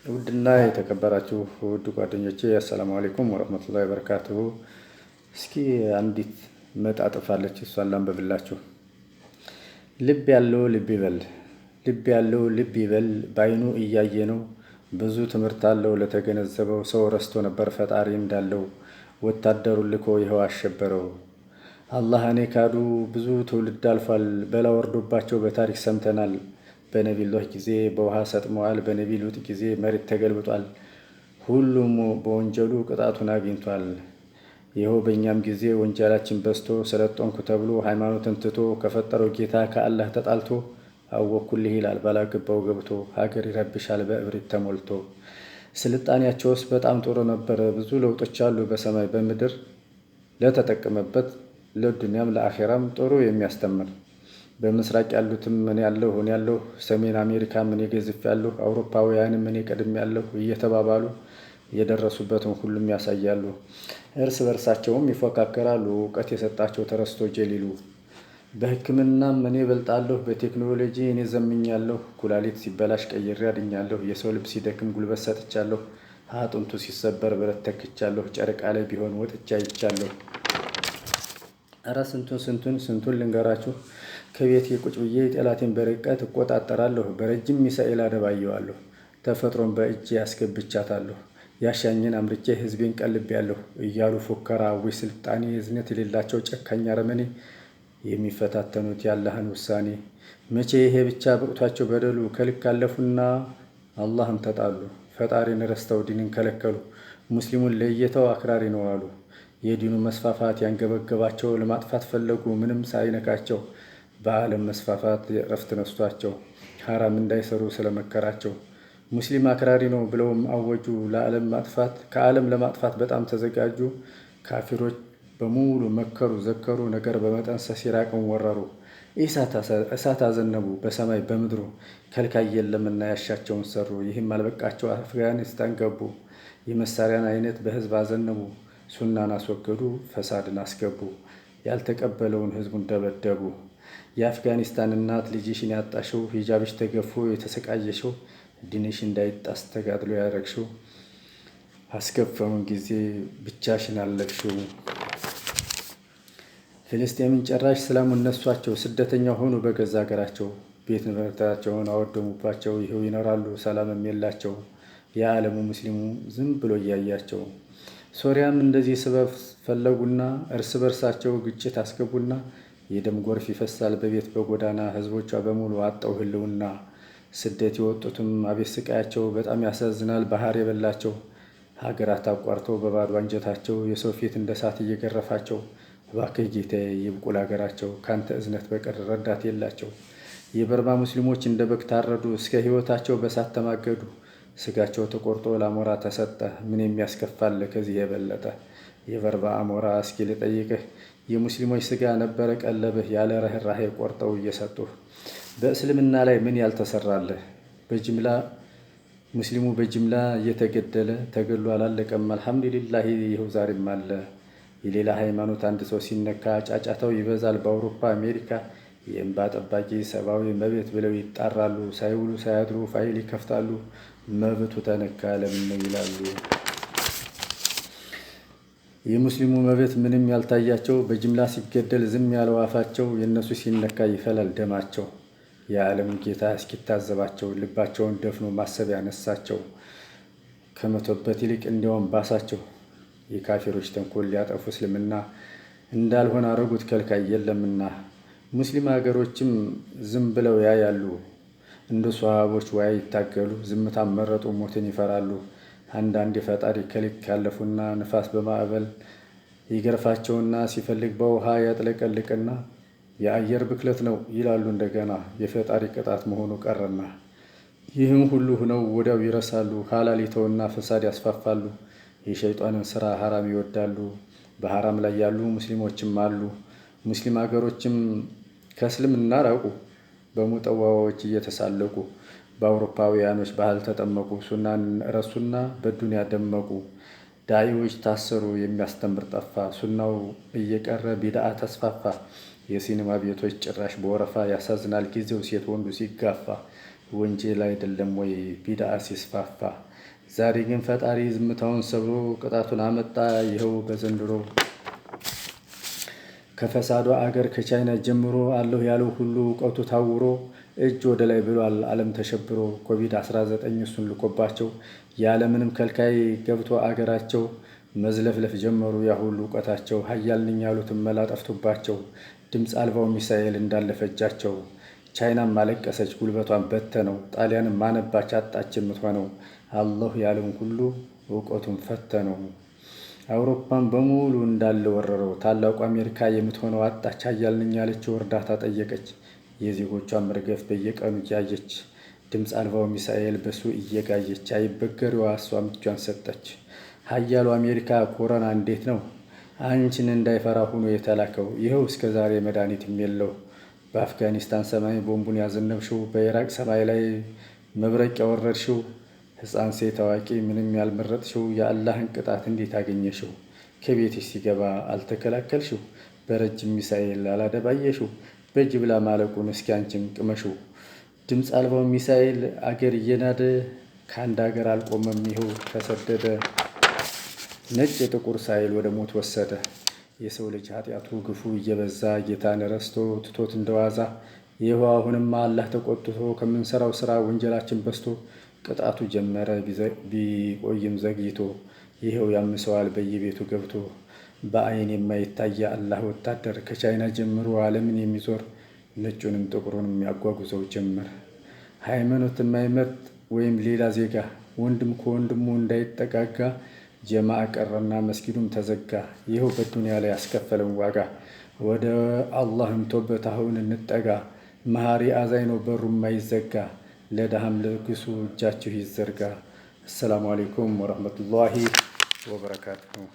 ውድና የተከበራችሁ ውድ ጓደኞቼ አሰላሙ አለይኩም ወረህመቱላሂ ወበረካቱሁ። እስኪ አንዲት መጣጥፍ አለች፣ እሷን ላንብብላችሁ። ልብ ያለው ልብ ይበል፣ ልብ ያለው ልብ ይበል፣ በዓይኑ እያየ ነው ብዙ ትምህርት አለው ለተገነዘበው። ሰው ረስቶ ነበር ፈጣሪ እንዳለው፣ ወታደሩን ልኮ ይኸው አሸበረው። አላህን የካዱ ብዙ ትውልድ አልፏል፣ በላ ወርዶባቸው በታሪክ ሰምተናል። በነቢይ ኖህ ጊዜ በውሃ ሰጥመዋል፣ በነቢይ ሉጥ ጊዜ መሬት ተገልብጧል። ሁሉም በወንጀሉ ቅጣቱን አግኝቷል። ይኸው በእኛም ጊዜ ወንጀላችን በዝቶ ሰለጠንኩ ተብሎ ሃይማኖትን ትቶ ከፈጠረው ጌታ ከአላህ ተጣልቶ አወኩልህ ይላል ባላገባው ገብቶ። ሀገር ይረብሻል በእብሪት ተሞልቶ። ስልጣኔያቸውስ በጣም ጥሩ ነበር፣ ብዙ ለውጦች አሉ በሰማይ በምድር። ለተጠቀመበት ለዱንያም ለአኼራም ጥሩ የሚያስተምር። በምስራቅ ያሉትም እኔ ያለሁ፣ ሰሜን አሜሪካም እኔ ገዝፌአለሁ፣ አውሮፓውያንም እኔ ቀድሜአለሁ እየተባባሉ የደረሱበትን ሁሉም ያሳያሉ። እርስ በርሳቸውም ይፎካከራሉ፣ እውቀት የሰጣቸው ተረስቶ ጀሊሉ። በሕክምናም እኔ እበልጣለሁ፣ በቴክኖሎጂ እኔ ዘምኛለሁ። ኩላሊት ሲበላሽ ቀይሬ አድኛለሁ፣ የሰው ልብ ሲደክም ጉልበት ሰጥቻለሁ። አጥንቱ ሲሰበር ብረት ተክቻለሁ፣ ጨረቃ ላይ ቢሆን ወጥቼ አይቻለሁ። እረ ስንቱን ልንገራችሁ። ከቤቴ ቁጭ ብዬ ጠላቴን በርቀት እቆጣጠራለሁ፣ በረጅም ሚሳኤል አደባየዋለሁ። ተፈጥሮን በእጄ ያስገብቻታለሁ፣ ያሻኝን አምርቼ ሕዝቤን ቀልቤያለሁ እያሉ ፉከራ ወይ ስልጣኔ፣ እዝነት የሌላቸው ጨካኝ አረመኔ የሚፈታተኑት የአላህን ውሳኔ። መቼ ይሄ ብቻ በቅቷቸው በደሉ፣ ከልክ አለፉና አላህን ተጣሉ። ፈጣሪን ረስተው ዲንን ከለከሉ፣ ሙስሊሙን ለይተው አክራሪ ነው አሉ። የዲኑ መስፋፋት ያንገበገባቸው ለማጥፋት ፈለጉ ምንም ሳይነካቸው። በዓለም መስፋፋት እረፍት ነስቷቸው ሐራም እንዳይሰሩ ስለመከራቸው። ሙስሊም አክራሪ ነው ብለውም አወጁ፣ ከዓለም ለማጥፋት በጣም ተዘጋጁ። ካፊሮች በሙሉ መከሩ ዘከሩ፣ ነገር በመጠንሰስ ኢራቅን ወረሩ። እሳት አዘነቡ በሰማይ በምድሩ፣ ከልካይ የለምና ያሻቸውን ሰሩ። ይህም አልበቃቸው አፍጋኒስታን ገቡ፣ የመሳሪያን አይነት በህዝብ አዘነቡ። ሱናን አስወገዱ ፈሳድን አስገቡ፣ ያልተቀበለውን ህዝቡን ደበደቡ። የአፍጋኒስታን እናት ልጅሽን ያጣሽው፣ ሂጃብሽ ተገፎ የተሰቃየሽው፣ ዲንሽ እንዳይጣስ ተጋድሎ ያደረግሽው፣ አስከፈውን ጊዜ ብቻሽን አለቅሽው። ፍልስጤምን ጨራሽ ሰላሙን ነሷቸው፣ ስደተኛ ሆኑ በገዛ ሀገራቸው። ቤት ንብረታቸውን አወደሙባቸው፣ ይኸው ይኖራሉ ሰላምም የላቸው። የዓለሙ ሙስሊሙ ዝም ብሎ እያያቸው። ሶሪያም እንደዚህ ስበብ ፈለጉና እርስ በርሳቸው ግጭት አስገቡና፣ የደም ጎርፍ ይፈሳል በቤት በጎዳና፣ ህዝቦቿ በሙሉ አጠው ህልውና። ስደት የወጡትም አቤት ስቃያቸው በጣም ያሳዝናል ባህር የበላቸው። ሀገራት አቋርተው በባዶ አንጀታቸው፣ የሰው ፊት እንደ እሳት እየገረፋቸው። እባክህ ጌታዬ ይብቁል ሀገራቸው፣ ካንተ እዝነት በቀር ረዳት የላቸው። የበርማ ሙስሊሞች እንደ በግ ታረዱ፣ እስከ ህይወታቸው በእሳት ተማገዱ። ስጋቸው ተቆርጦ ለአሞራ ተሰጠ፣ ምን የሚያስከፋል ከዚህ የበለጠ? የበርማ አሞራ እስኪ ልጠይቅህ፣ የሙስሊሞች ስጋ ነበረ ቀለብህ፣ ያለ ርህራሄ ቆርጠው እየሰጡህ። በእስልምና ላይ ምን ያልተሰራለህ? ሙስሊሙ በጅምላ እየተገደለ ተገድሎ አላለቀም። አልሐምዱሊላህ ይኸው ዛሬም አለ። የሌላ ሃይማኖት አንድ ሰው ሲነካ ጫጫታው ይበዛል በአውሮፓ አሜሪካ። የእንባ ጠባቂ ሰብአዊ መብት ብለው ይጣራሉ፣ ሳይውሉ ሳያድሩ ፋይል ይከፍታሉ። መብቱ ተነካ ለምን ነው ይላሉ። የሙስሊሙ መብት ምንም ያልታያቸው፣ በጅምላ ሲገደል ዝም ያለው አፋቸው፣ የእነሱ ሲነካ ይፈላል ደማቸው። የዓለም ጌታ እስኪታዘባቸው ልባቸውን ደፍኖ ማሰብ ያነሳቸው፣ ከመቶበት ይልቅ እንዲያውም ባሳቸው። የካፊሮች ተንኮል ሊያጠፉ እስልምና እንዳልሆነ አረጉት ከልካይ የለምና። ሙስሊም ሀገሮችም ዝም ብለው ያያሉ፣ እንደ ሷሃቦች ወይ ይታገሉ፣ ዝምታን መረጡ ሞትን ይፈራሉ። አንዳንድ የፈጣሪ ከልክ ያለፉና ንፋስ በማዕበል ይገርፋቸውና፣ ሲፈልግ በውሃ ያጥለቀልቅና፣ የአየር ብክለት ነው ይላሉ እንደገና፣ የፈጣሪ ቅጣት መሆኑ ቀረና። ይህም ሁሉ ሆነው ወዲያው ይረሳሉ፣ ሐላል ይተውና ፈሳድ ያስፋፋሉ። የሸይጣንን ስራ ሐራም ይወዳሉ፣ በሐራም ላይ ያሉ ሙስሊሞችም አሉ። ሙስሊም ሀገሮችም ከእስልምና ራቁ፣ በሙጠዋዎች እየተሳለቁ። በአውሮፓውያኖች ባህል ተጠመቁ፣ ሱናን ረሱና በዱንያ ደመቁ። ዳዒዎች ታሰሩ፣ የሚያስተምር ጠፋ፣ ሱናው እየቀረ ቢድዓ ተስፋፋ። የሲኒማ ቤቶች ጭራሽ በወረፋ፣ ያሳዝናል ጊዜው ሴት ወንዱ ሲጋፋ። ወንጀል አይደለም ወይ ቢድዓ ሲስፋፋ? ዛሬ ግን ፈጣሪ ዝምታውን ሰብሮ ቅጣቱን አመጣ ይኸው በዘንድሮ። ከፈሳዷ አገር ከቻይና ጀምሮ አለሁ ያለው ሁሉ እውቀቱ ታውሮ እጅ ወደ ላይ ብሏል ዓለም ተሸብሮ። ኮቪድ-19 እሱን ልኮባቸው ያለምንም ከልካይ ገብቶ አገራቸው መዝለፍለፍ ጀመሩ ያ ሁሉ እውቀታቸው። ሀያል ነኝ ያሉትን መላ ጠፍቶባቸው ድምፅ አልባው ሚሳኤል እንዳለፈጃቸው። ቻይናም አለቀሰች ጉልበቷን በተነው፣ ጣሊያንም ማነባች አጣች የምትሆነው። አለሁ ያለውን ሁሉ እውቀቱን ፈተነው። አውሮፓን በሙሉ እንዳለ ወረረው፣ ታላቁ አሜሪካ የምትሆነው አጣች። ሀያል ነኝ ያለችው እርዳታ ጠየቀች፣ የዜጎቿን መርገፍ በየቀኑ እያየች። ድምፅ አልባው ሚሳኤል በሱ እየጋየች፣ አይበገሬዋ እሷም እጇን ሰጠች። ሀያሉ አሜሪካ ኮረና እንዴት ነው አንቺን እንዳይፈራ ሆኖ የተላከው? ይኸው እስከ ዛሬ መድኃኒትም የለው። በአፍጋኒስታን ሰማይ ቦምቡን ያዘነብሽው፣ በኢራቅ ሰማይ ላይ መብረቅ ያወረድሽው፣ ሕፃን ሴት አዋቂ ምንም ያልመረጥሽው፣ የአላህን ቅጣት እንዴት አገኘሽው? ከቤትሽ ሲገባ አልተከላከልሽው፣ በረጅም ሚሳኤል አላደባየሽው፣ በጅብላ ማለቁን እስኪ አንቺም ቅመሽው። ድምፅ አልባው ሚሳኤል አገር እየናደ ከአንድ አገር አልቆመም ይኸው ተሰደደ። ነጭ የጥቁር ሳይል ወደ ሞት ወሰደ። የሰው ልጅ ኃጢአቱ ግፉ እየበዛ ጌታን ረስቶ ትቶት እንደዋዛ። ይኸው አሁንማ አላህ ተቆጥቶ ከምንሰራው ስራ ወንጀላችን በዝቶ ቅጣቱ ጀመረ ቢቆይም ዘግይቶ። ይኸው ያምሰዋል በየቤቱ ገብቶ በአይን የማይታይ አላህ ወታደር ከቻይና ጀምሮ ዓለምን የሚዞር ነጩንም ጥቁሩንም ያጓጉዘው ጀመር። ሃይማኖት የማይመርጥ ወይም ሌላ ዜጋ ወንድም ከወንድሙ እንዳይጠጋጋ ጀማዓ ቀረና መስጊዱም ተዘጋ። ይኸው በዱንያ ላይ ያስከፈለን ዋጋ። ወደ አላህም ተውበት አሁን እንጠጋ። መሐሪ አዛኝ ነው በሩም ማይዘጋ። ለድሃም ለግሱ እጃችሁ ይዘርጋ። አሰላሙ አለይኩም ወረህመቱላሂ ወበረካቱሁ።